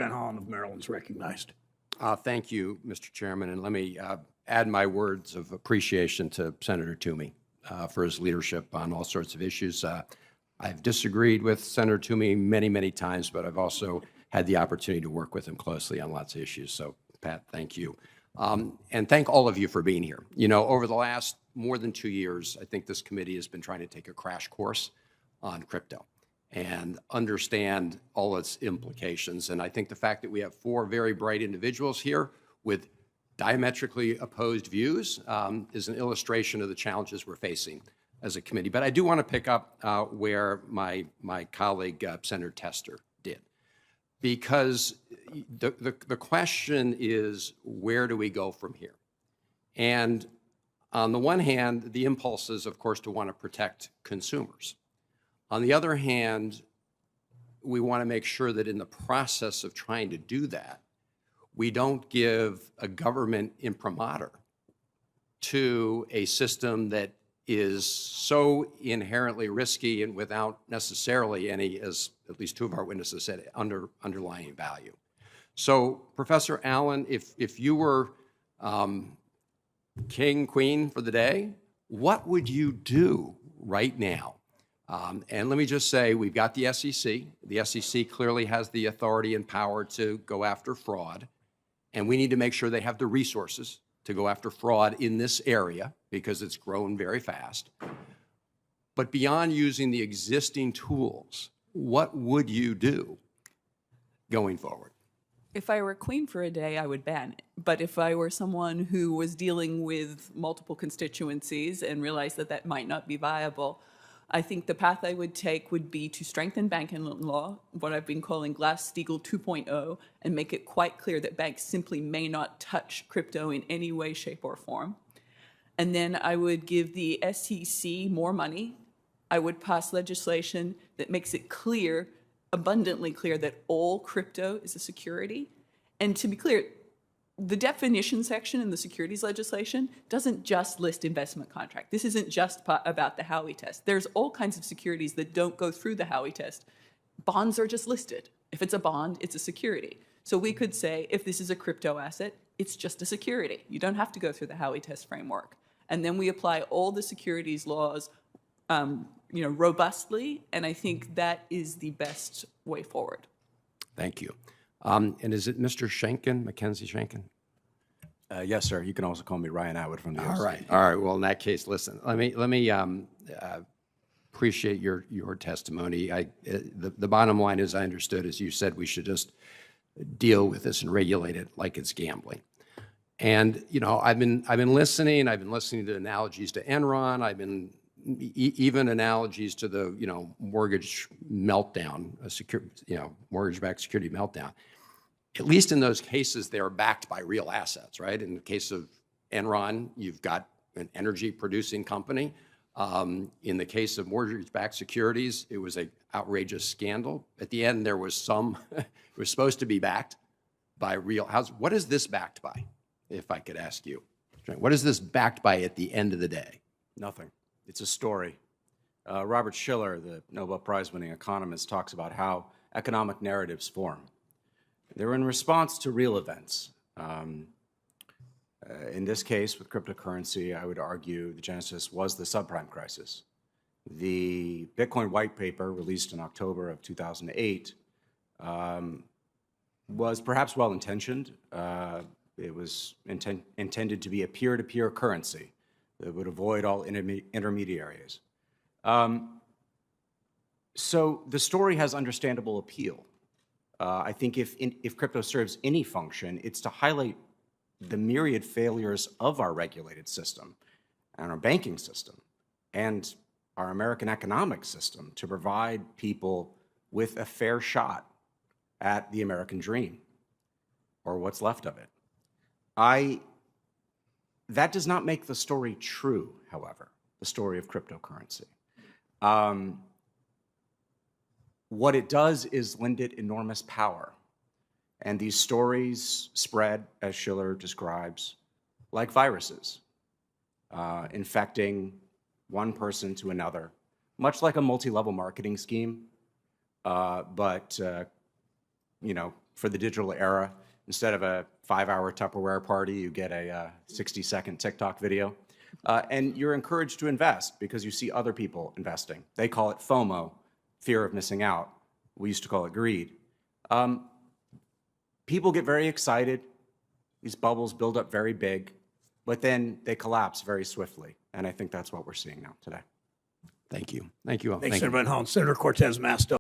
Ben Hollen of Maryland is recognized. Thank you, Mr. Chairman, and let me add my words of appreciation to Senator Toomey for his leadership on all sorts of issues. I've disagreed with Senator Toomey many, many times, but I've also had the opportunity to work with him closely on lots of issues. So, Pat, thank you. And thank all of you for being here. You know, over the last more than 2 years, I think this committee has been trying to take a crash course on crypto and understand all its implications. And I think the fact that we have 4 very bright individuals here with diametrically opposed views is an illustration of the challenges we're facing as a committee. But I do want to pick up where my colleague, Senator Tester, did. Because the question is, where do we go from here? And on the one hand, the impulse is, of course, to want to protect consumers. On the other hand, we want to make sure that in the process of trying to do that, we don't give a government imprimatur to a system that is so inherently risky and without necessarily any, as at least 2 of our witnesses said, underlying value. So, Professor Allen, if you were king, queen for the day, what would you do right now? And let me just say, we've got the SEC. The SEC clearly has the authority and power to go after fraud, and we need to make sure they have the resources to go after fraud in this area because it's grown very fast. But beyond using the existing tools, what would you do going forward? If I were queen for a day, I would ban it. But if I were someone who was dealing with multiple constituencies and realized that that might not be viable, I think the path I would take would be to strengthen banking law, what I've been calling Glass-Steagall 2.0, and make it quite clear that banks simply may not touch crypto in any way, shape, or form. And then I would give the SEC more money. I would pass legislation that makes it clear, abundantly clear, that all crypto is a security. And to be clear, the definition section in the securities legislation doesn't just list investment contract. This isn't just about the Howey test. There's all kinds of securities that don't go through the Howey test. Bonds are just listed. If it's a bond, it's a security. So we could say, if this is a crypto asset, it's just a security. You don't have to go through the Howey test framework. And then we apply all the securities laws robustly, and I think that is the best way forward. Thank you. And is it Mr. Shanken, Mackenzie Shanken? Yes, sir. You can also call me Ryan Atwood from the All OC. right. All right. Well, in that case, listen. Let me appreciate your testimony. The bottom line is, I understood, as you said, we should just deal with this and regulate it like it's gambling. And you know, I've been listening. I've been listening to analogies to Enron. I've been even analogies to the mortgage meltdown, mortgage-backed security meltdown. At least in those cases, they are backed by real assets, right? In the case of Enron, you've got an energy-producing company. In the case of mortgage-backed securities, it was an outrageous scandal. At the end, there was some, it was supposed to be backed by real houses. What is this backed by, if I could ask you? What is this backed by at the end of the day? Nothing. It's a story. Robert Shiller, the Nobel Prize-winning economist, talks about how economic narratives form. They're in response to real events. In this case, with cryptocurrency, I would argue the genesis was the subprime crisis. The Bitcoin white paper, released in October of 2008, was perhaps well-intentioned. It was intended to be a peer-to-peer currency that would avoid all intermediaries. So the story has understandable appeal. I think if crypto serves any function, it's to highlight the myriad failures of our regulated system and our banking system and our American economic system to provide people with a fair shot at the American dream, or what's left of it. That does not make the story true, however, the story of cryptocurrency. What it does is lend it enormous power. And these stories spread, as Shiller describes, like viruses, infecting one person to another, much like a multi-level marketing scheme, but for the digital era. Instead of a 5-hour Tupperware party, you get a 60-second TikTok video. And you're encouraged to invest because you see other people investing. They call it FOMO, fear of missing out. We used to call it greed. People get very excited. These bubbles build up very big, but then they collapse very swiftly. And I think that's what we're seeing now today. Thank you. Thank you all. Thanks, Thank you. Senator Van Hollen. Senator Cortez Masto.